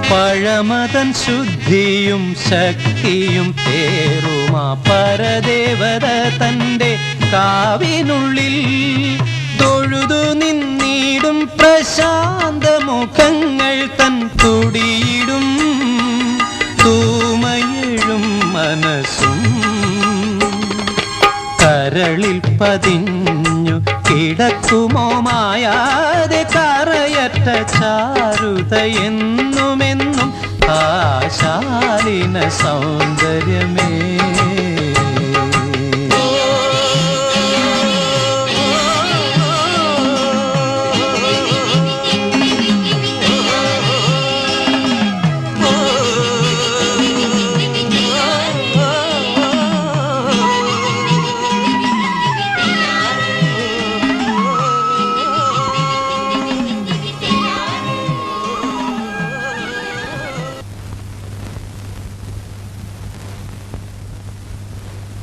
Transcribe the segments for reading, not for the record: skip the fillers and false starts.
പഴമതൻ ശുദ്ധിയും ശക്തിയും തേറുമാ പരദേവത തന്റെ കാവിനുള്ളിൽ തൊഴുതു നിന്നിടും പ്രശാന്ത മുഖങ്ങൾ തൻ തുടിയിടും തൂമയിഴും മനസ്സും കരളിൽ പതിഞ്ഞു കിടക്കുമോ മായാതെ കറയറ്റ ചാരുത എന്നുമെന്നും ആശാലിന സൗന്ദര്യമേ.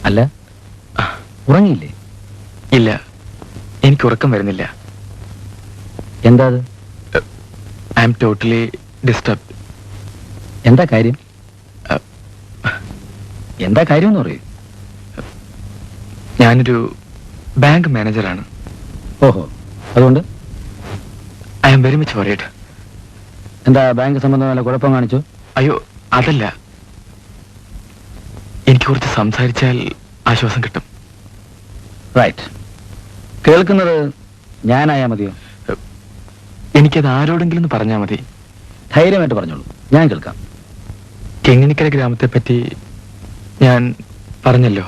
അല്ല, ഉറങ്ങിയില്ലേ? ഇല്ല, എനിക്ക് ഉറക്കം വരുന്നില്ല. എന്താ അത്? I am totally disturbed. എന്താ കാര്യം? എന്താ കാര്യം എന്ന് പറയൂ. ഞാനൊരു ബാങ്ക് മാനേജറാണ്. ഓഹോ, അതുകൊണ്ട് I am very much worried. എന്താ ബാങ്ക് സംബന്ധം വല്ല കുഴപ്പം കാണിച്ചു? അയ്യോ, അതല്ല. എനിക്ക് കുറച്ച് സംസാരിച്ചാൽ ആശ്വാസം കിട്ടും. റൈറ്റ്. കേൾക്കുന്നത് ഞാനായാ മതിയോ? എനിക്കത് ആരോടെങ്കിലും പറഞ്ഞാൽ മതി. ധൈര്യമായിട്ട് പറഞ്ഞോളൂ, ഞാൻ കേൾക്കാം. കിങ്ങിണിക്കര ഗ്രാമത്തെ പറ്റി ഞാൻ പറഞ്ഞല്ലോ.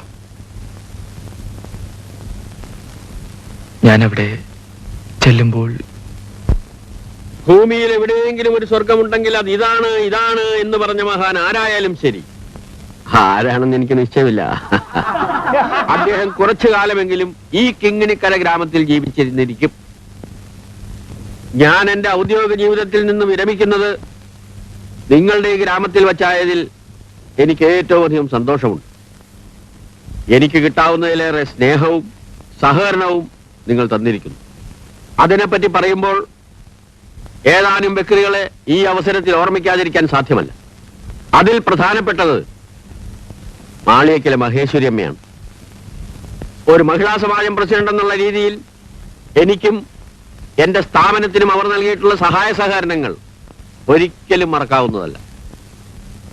ഞാനവിടെ ചെല്ലുമ്പോൾ ഭൂമിയിൽ എവിടെയെങ്കിലും ഒരു സ്വർഗമുണ്ടെങ്കിൽ അത് ഇതാണ് ഇതാണ് എന്ന് പറഞ്ഞ മഹാൻ ആരായാലും ശരി, ആരാണെന്ന് എനിക്ക് നിശ്ചയമില്ല, അദ്ദേഹം കുറച്ചു കാലമെങ്കിലും ഈ കിങ്ങിണിക്കര ഗ്രാമത്തിൽ ജീവിച്ചിരുന്നിരിക്കും. ഞാൻ എന്റെ ഔദ്യോഗിക ജീവിതത്തിൽ നിന്ന് വിരമിക്കുന്നത് നിങ്ങളുടെ ഈ ഗ്രാമത്തിൽ വച്ചായതിൽ എനിക്ക് ഏറ്റവും അധികം സന്തോഷമുണ്ട്. എനിക്ക് കിട്ടാവുന്നതിലേറെ സ്നേഹവും സഹകരണവും നിങ്ങൾ തന്നിരിക്കുന്നു. അതിനെപ്പറ്റി പറയുമ്പോൾ ഏതാനും വ്യക്തികളെ ഈ അവസരത്തിൽ ഓർമ്മിക്കാതിരിക്കാൻ സാധ്യമല്ല. അതിൽ പ്രധാനപ്പെട്ടത് മാളിയേക്കലെ മഹേശ്വരി അമ്മയാണ്. ഒരു മഹിളാ സമാജം പ്രസിഡന്റ് എന്നുള്ള രീതിയിൽ എനിക്കും എന്റെ സ്ഥാപനത്തിനും അവർ നൽകിയിട്ടുള്ള സഹായ സഹകരണങ്ങൾ ഒരിക്കലും മറക്കാവുന്നതല്ല.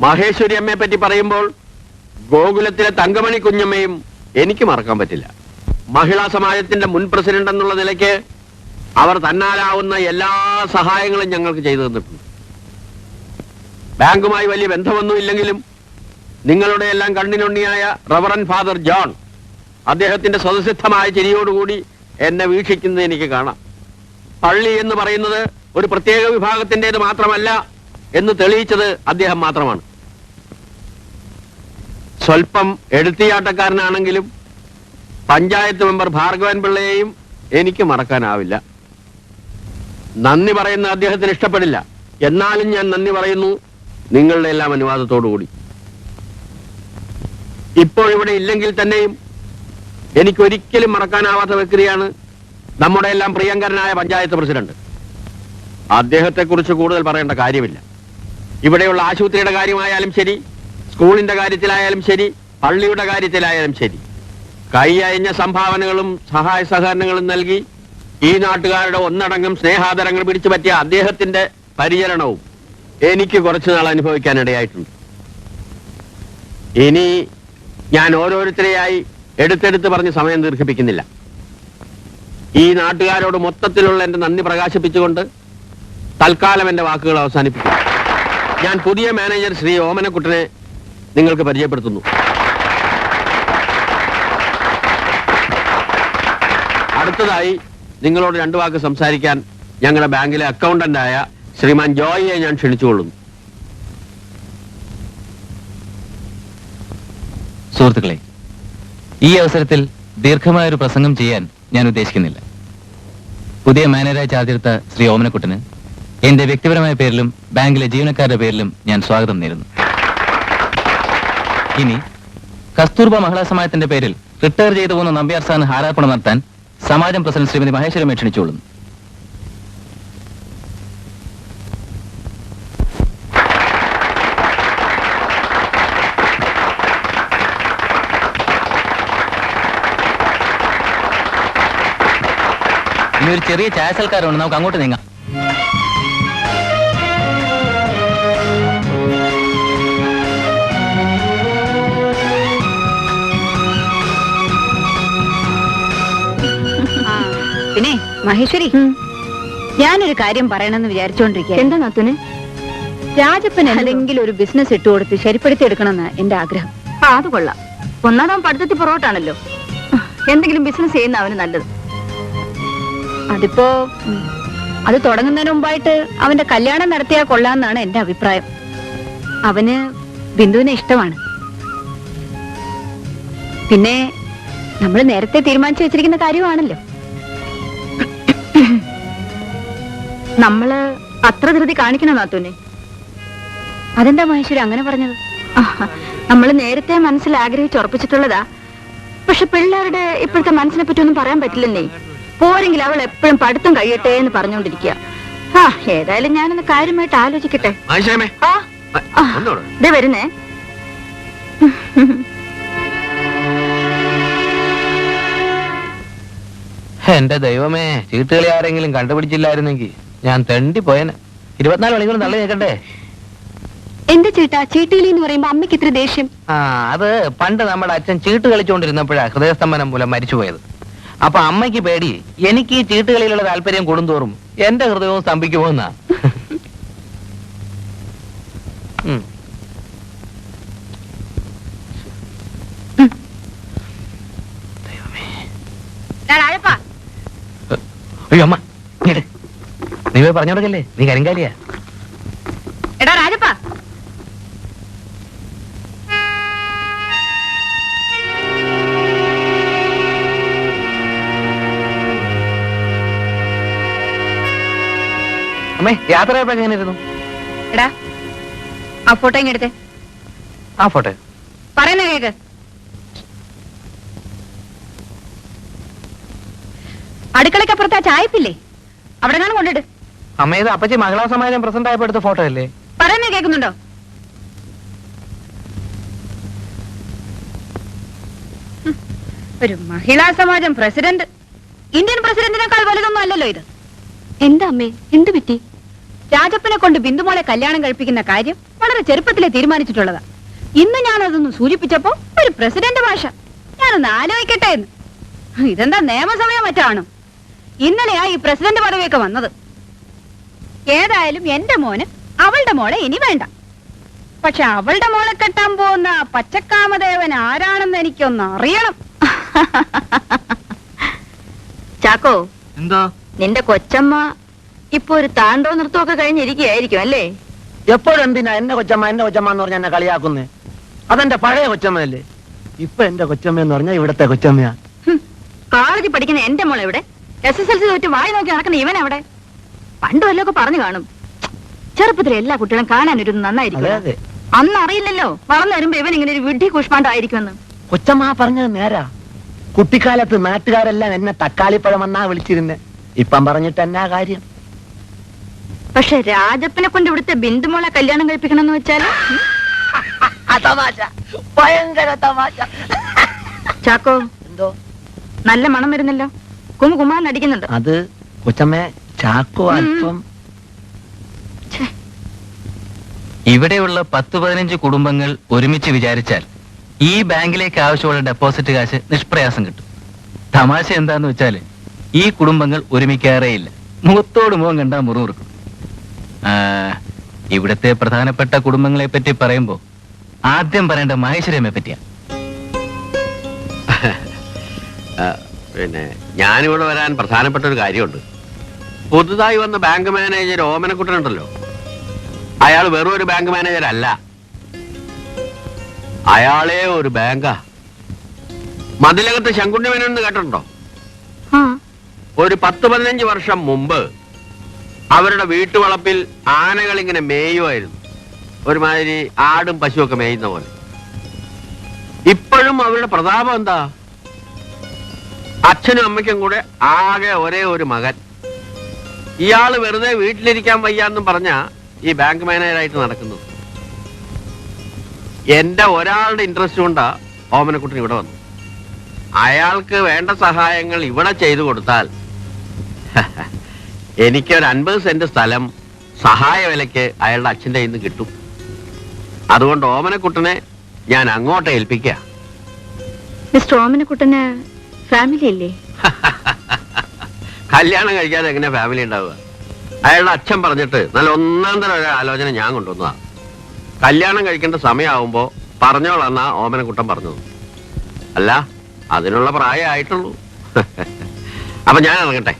മഹേശ്വരി അമ്മയെ പറ്റി പറയുമ്പോൾ ഗോകുലത്തിലെ തങ്കമണി കുഞ്ഞമ്മയും എനിക്ക് മറക്കാൻ പറ്റില്ല. മഹിളാ സമാജത്തിന്റെ മുൻ പ്രസിഡന്റ് എന്നുള്ള നിലയ്ക്ക് അവർ തന്നാലാവുന്ന എല്ലാ സഹായങ്ങളും ഞങ്ങൾക്ക് ചെയ്തു തന്നിട്ടുണ്ട്. ബാങ്കുമായി വലിയ ബന്ധമൊന്നുമില്ലെങ്കിലും നിങ്ങളുടെ എല്ലാം കണ്ണിനുണ്ണിയായ റവറൻ ഫാദർ ജോൺ അദ്ദേഹത്തിന്റെ സ്വതസിദ്ധമായ ചിരിയോടുകൂടി എന്നെ വീക്ഷിക്കുന്നത് എനിക്ക് കാണാം. പള്ളി എന്ന് പറയുന്നത് ഒരു പ്രത്യേക വിഭാഗത്തിൻ്റെത് മാത്രമല്ല എന്ന് തെളിയിച്ചത് അദ്ദേഹം മാത്രമാണ്. സ്വൽപ്പം എടുത്തിയാട്ടക്കാരനാണെങ്കിലും പഞ്ചായത്ത് മെമ്പർ ഭാർഗവൻ പിള്ളയെയും എനിക്ക് മറക്കാനാവില്ല. നന്ദി പറയുന്ന അദ്ദേഹത്തിന് ഇഷ്ടപ്പെടില്ല, എന്നാലും ഞാൻ നന്ദി പറയുന്നു നിങ്ങളുടെ എല്ലാം അനുവാദത്തോടുകൂടി. ഇപ്പോഴിവിടെ ഇല്ലെങ്കിൽ തന്നെയും എനിക്കൊരിക്കലും മറക്കാനാവാത്ത വ്യക്തിയാണ് നമ്മുടെ എല്ലാം പ്രിയങ്കരനായ പഞ്ചായത്ത് പ്രസിഡന്റ്. അദ്ദേഹത്തെക്കുറിച്ച് കൂടുതൽ പറയേണ്ട കാര്യമില്ല. ഇവിടെയുള്ള ആശുപത്രിയുടെ കാര്യമായാലും ശരി, സ്കൂളിന്റെ കാര്യത്തിലായാലും ശരി, പള്ളിയുടെ കാര്യത്തിലായാലും ശരി, കൈ അയഞ്ഞ സംഭാവനകളും സഹായ സഹകരണങ്ങളും നൽകി ഈ നാട്ടുകാരുടെ ഒന്നടങ്കം സ്നേഹാദരങ്ങൾ പിടിച്ചു പറ്റിയ അദ്ദേഹത്തിന്റെ പരിചരണവും എനിക്ക് കുറച്ചുനാൾ അനുഭവിക്കാനിടയായിട്ടുണ്ട്. ഇനി ഞാൻ ഓരോരുത്തരെയായി എടുത്തെടുത്ത് പറഞ്ഞ് സമയം ദീർഘിപ്പിക്കുന്നില്ല. ഈ നാട്ടുകാരോട് മൊത്തത്തിലുള്ള എന്റെ നന്ദി പ്രകാശിപ്പിച്ചുകൊണ്ട് തൽക്കാലം എന്റെ വാക്കുകൾ അവസാനിപ്പിക്കും. ഞാൻ പുതിയ മാനേജർ ശ്രീ ഓമനക്കുട്ടനെ നിങ്ങൾക്ക് പരിചയപ്പെടുത്തുന്നു. അടുത്തതായി നിങ്ങളോട് രണ്ടു വാക്ക് സംസാരിക്കാൻ ഞങ്ങളുടെ ബാങ്കിലെ അക്കൗണ്ടന്റായ ശ്രീമാൻ ജോയിയെ ഞാൻ ക്ഷണിച്ചുകൊള്ളുന്നു. സുഹൃത്തുക്കളെ, ഈ അവസരത്തിൽ ദീർഘമായൊരു പ്രസംഗം ചെയ്യാൻ ഞാൻ ഉദ്ദേശിക്കുന്നില്ല. പുതിയ മാനേജറായി ചാർജെടുത്ത ശ്രീ ഓമനക്കുട്ടന് എന്റെ വ്യക്തിപരമായ പേരിലും ബാങ്കിലെ ജീവനക്കാരുടെ പേരിലും ഞാൻ സ്വാഗതം നേരുന്നു. ഇനി കസ്തൂർബ മഹിളാ സമാജത്തിന്റെ പേരിൽ റിട്ടയർ ചെയ്തു പോകുന്ന നമ്പ്യാർ സാറിന് ഹാരാർപ്പണം നടത്താൻ സമാജം പ്രസിഡന്റ് ശ്രീമതി മഹേശ്വരമ്മയെ ക്ഷണിച്ചോളുന്നു. ഒരു ചെറിയ ചായ സൽക്കാരമുണ്ട്, നമുക്ക് അങ്ങോട്ട് നീങ്ങാം. പിന്നെ മഹേശ്വരി, ഞാനൊരു കാര്യം പറയണമെന്ന് വിചാരിച്ചോണ്ടിരിക്കുക. എന്താ നാത്തൂന്? രാജപ്പൻ എന്തെങ്കിലും ഒരു ബിസിനസ് ഇട്ടുകൊടുത്ത് ശരിപ്പെടുത്തി എടുക്കണമെന്ന് എന്റെ ആഗ്രഹം. അത് കൊള്ളാം. ഒന്നാമത് അവൻ പഠിത്തത്തിൽ പുറകോട്ടാണല്ലോ. എന്തെങ്കിലും ബിസിനസ് ചെയ്യുന്ന അവന് നല്ലത്. അതിപ്പോ അത് തുടങ്ങുന്നതിന് മുമ്പായിട്ട് അവന്റെ കല്യാണം നടത്തിയാൽ കൊള്ളാമെന്നാണ് എന്റെ അഭിപ്രായം. അവന് ബിന്ദുവിനെ ഇഷ്ടമാണ്. പിന്നെ നമ്മൾ നേരത്തെ തീരുമാനിച്ചു വെച്ചിരിക്കുന്ന കാര്യമാണല്ലോ. നമ്മള് അത്ര ധൃതി കാണിക്കണം നാത്തൂനെ. അതെന്താ മഹേശ്വരി അങ്ങനെ പറഞ്ഞത്? നമ്മൾ നേരത്തെ മനസ്സിൽ ആഗ്രഹിച്ച് ഉറപ്പിച്ചിട്ടുള്ളതാ. പക്ഷെ പിള്ളേരുടെ ഇപ്പോഴത്തെ മനസ്സിനെ പറ്റി ഒന്നും പറയാൻ പറ്റില്ലെന്നേ. പോരെങ്കിൽ അവൾ എപ്പോഴും പഠിത്തം കഴിയട്ടെ എന്ന് പറഞ്ഞുകൊണ്ടിരിക്കുക. ഏതായാലും ഞാനൊന്ന് കാര്യമായിട്ട് ആലോചിക്കട്ടെ. ഇതേ വരുന്നേ. എന്റെ ദൈവമേ, ചീട്ടുകളി ആരെങ്കിലും കണ്ടുപിടിച്ചില്ലായിരുന്നെങ്കിൽ ഞാൻ തെണ്ടി പോയനെ. 24 മണിക്കൂർ തള്ളി നിൽക്കണ്ടേ? എന്റെ ചേട്ടാ, ചീട്ടുകളി എന്ന് പറയുമ്പോ അമ്മയ്ക്ക് ഇത്ര ദേഷ്യം? അത് പണ്ട് നമ്മുടെ അച്ഛൻ ചീട്ട് കളിച്ചുകൊണ്ടിരുന്നപ്പോഴാ ഹൃദയസ്തംഭനം മൂലം മരിച്ചുപോയത്. അപ്പൊ അമ്മയ്ക്ക് പേടി എനിക്ക് ഈ ചീട്ടുകളിയിലുള്ള താല്പര്യം കൂടുന്തോറും എന്റെ ഹൃദയവും സ്തംഭിക്കുമോ എന്നാ. അയ്യോ അമ്മ, നീ പോയി പറഞ്ഞു കൊടുക്കല്ലേ, നീ കരിങ്കാലിയാ. എടാ രാജപ്പ, അമ്മേ, യാത്രയപ്പോ എങ്ങനെയായിരുന്നു? എടാ ആ ഫോട്ടോ ഇങ്ങെടുത്തേ. ആ ഫോട്ടോ പറയുന്ന കേക്ക്. അടുക്കളക്കപ്പുറത്ത് ആ ചായപ്പില്ലേ, അവിടെ കാണും കൊണ്ടിട്ട്. അമ്മ, ഇത് അപ്പച്ചി മഹിളാ സമാജം പ്രസന്റ് ആയപ്പോ എടുത്ത ഫോട്ടോ അല്ലേ? പറയുന്ന കേൾക്കുന്നുണ്ടോ? ഒരു മഹിളാ സമാജം പ്രസിഡന്റ്, ഇന്ത്യൻ പ്രസിഡന്റിനേക്കാൾ വലുതൊന്നും അല്ലല്ലോ ഇത്. എന്താ അമ്മേ, എന്ത് പറ്റി? രാജപ്പനെ കൊണ്ട് ബിന്ദുമോളെ കല്യാണം കഴിപ്പിക്കുന്ന കാര്യം വളരെ ചെറുപ്പത്തിലെ തീരുമാനിച്ചിട്ടുള്ളതാ. ഇന്ന് ഞാനതൊന്ന് സൂചിപ്പിച്ചപ്പോ ഒരു പ്രസിഡന്റ് ഭാഷ. ഞാനൊന്ന് ആലോചിക്കട്ടെ എന്ന്. ഇതെന്താ നിയമസഭയോ മറ്റാണോ? ഇന്നലെയാ ഈ പ്രസിഡന്റ് പദവിയൊക്കെ വന്നത്. ഏതായാലും എന്റെ മോന് അവളുടെ മോളെ ഇനി വേണ്ട. പക്ഷെ അവളുടെ മോളെ കെട്ടാൻ പോകുന്ന പച്ചക്കാമദേവൻ ആരാണെന്ന് എനിക്കൊന്ന് അറിയണം. ചാക്കോ, എന്തോ? നിന്റെ കൊച്ചമ്മ ഇപ്പൊ ഒരു താണ്ടോ നൃത്തമൊക്കെ കഴിഞ്ഞിരിക്കുകയായിരിക്കും അല്ലേ? എപ്പോഴെന്തിനാ എന്റെ കൊച്ചമ്മ എന്ന് പറഞ്ഞ എന്നെ കളിയാക്കുന്നേ? അതെന്റെ പഴയ കൊച്ചമ്മയല്ലേ. ഇപ്പൊ എന്റെ കൊച്ചമ്മ എന്ന് പറഞ്ഞാൽ ഇവിടത്തെ കൊച്ചമ്മയാ. കോളേജിൽ പഠിക്കുന്ന എന്റെ മോളെ എവിടെ? SSLC തോറ്റ് വായി നോക്കി നടക്കുന്ന ഇവൻ എവിടെ? പണ്ട് വല്ലതൊക്കെ പറഞ്ഞു കാണും. ചെറുപ്പത്തിലെ എല്ലാ കുട്ടികളും കാണാനൊരു നന്നായിരിക്കും. അന്ന് അറിയില്ലല്ലോ വളർന്നു വരുമ്പോ ഇവൻ ഇങ്ങനെ ഒരു വിഡ്ഢി കുഷ്മാണ്ടായിരിക്കുമെന്ന്. കൊച്ചമ്മ പറഞ്ഞത് നേരാ. കുട്ടിക്കാലത്ത് നാട്ടുകാരെല്ലാം എന്നെ തക്കാളിപ്പഴം എന്നാ വിളിച്ചിരുന്നെ. ഇപ്പം പറഞ്ഞിട്ട് എന്നാ കാര്യം? പക്ഷെ രാജപ്പനെ കൊണ്ട് ഇവിടുത്തെ ബിന്ദുമോളെ കല്യാണം കഴിപ്പിക്കണമെന്ന് വെച്ചാല് തമാശ, ഭയങ്കര തമാശ. ചാക്കോ, എന്തോ? നല്ല മണം വരുന്നല്ലോ. കുമാൻ അടിക്കുന്നുണ്ട്. അത് കൊച്ചമ്മ, ചാക്കോ അല്പം. ഇവിടെയുള്ള 10-15 കുടുംബങ്ങൾ ഒരുമിച്ച് വിചാരിച്ചാൽ ഈ ബാങ്കിലേക്ക് ആവശ്യമുള്ള ഡെപ്പോസിറ്റ് കാശ് നിഷ്പ്രയാസം കിട്ടും. തമാശ എന്താന്ന് വെച്ചാല് ഈ കുടുംബങ്ങൾ ഒരുമിക്കാറേയില്ല. മുഖത്തോട് മുഖം കണ്ടാ മുറുമുറുക്കും. ഇവിടുത്തെ പ്രധാനപ്പെട്ട കുടുംബങ്ങളെ പറ്റി പറയുമ്പോ ആദ്യം പറയേണ്ട മഹേശ്വരമ്മയെ പറ്റിയാ. പിന്നെ ഞാനിവിടെ വരാൻ പ്രധാനപ്പെട്ട ഒരു കാര്യമുണ്ട്. പുതുതായി വന്ന ബാങ്ക് മാനേജർ ഓമനക്കുട്ടനുണ്ടല്ലോ, അയാൾ വെറും ഒരു ബാങ്ക് മാനേജർ അല്ല. അയാളെ ഒരു ബാങ്കാ. മതിലകത്ത് ശങ്കുണ്ണിമേനോന്ന് കേട്ടിട്ടുണ്ടോ? ഒരു 10-15 വർഷം മുമ്പ് അവരുടെ വീട്ടുവളപ്പിൽ ആനകൾ ഇങ്ങനെ മേയുമായിരുന്നു. ഒരുമാതിരി ആടും പശുവൊക്കെ മേയുന്ന പോലെ. ഇപ്പോഴും അവരുടെ പ്രതാപം എന്താ? അച്ഛനും അമ്മയ്ക്കും കൂടെ ആകെ ഒരേ ഒരു മകൻ. ഇയാള് വെറുതെ വീട്ടിലിരിക്കാൻ വയ്യാന്നും പറഞ്ഞാ ഈ ബാങ്ക് മാനേജറായിട്ട് നടക്കുന്നത്. എന്റെ ഒരാളുടെ ഇൻട്രസ്റ്റ് കൊണ്ടാ ഓമനക്കുട്ടൻ ഇവിടെ വന്നു. അയാൾക്ക് വേണ്ട സഹായങ്ങൾ ഇവിടെ ചെയ്തു കൊടുത്താൽ എനിക്കൊരു 50 സെന്റ് സ്ഥലം സഹായ വിലയ്ക്ക് അയാളുടെ അച്ഛൻ്റെ കയ്യിൽ നിന്ന് കിട്ടും. അതുകൊണ്ട് ഓമനക്കുട്ടനെ ഞാൻ അങ്ങോട്ട് ഏൽപ്പിക്കുക. മിസ്റ്റർ ഓമനക്കുട്ടന് ഫാമിലി ഇല്ലേ? കല്യാണം കഴിക്കാതെ എങ്ങനെ ഫാമിലി ഉണ്ടാവുക? അയാളുടെ അച്ഛൻ പറഞ്ഞിട്ട് നല്ല ഒന്നാം തരം ഒരു ആലോചന ഞാൻ കൊണ്ടുവന്നതാ. കല്യാണം കഴിക്കേണ്ട സമയമാവുമ്പോ പറഞ്ഞോളാന്നാ ഓമനക്കുട്ടൻ പറഞ്ഞത്. അല്ല, അതിനുള്ള പ്രായമായിട്ടുള്ളൂ. അപ്പൊ ഞാൻ ഇറങ്ങട്ടെ.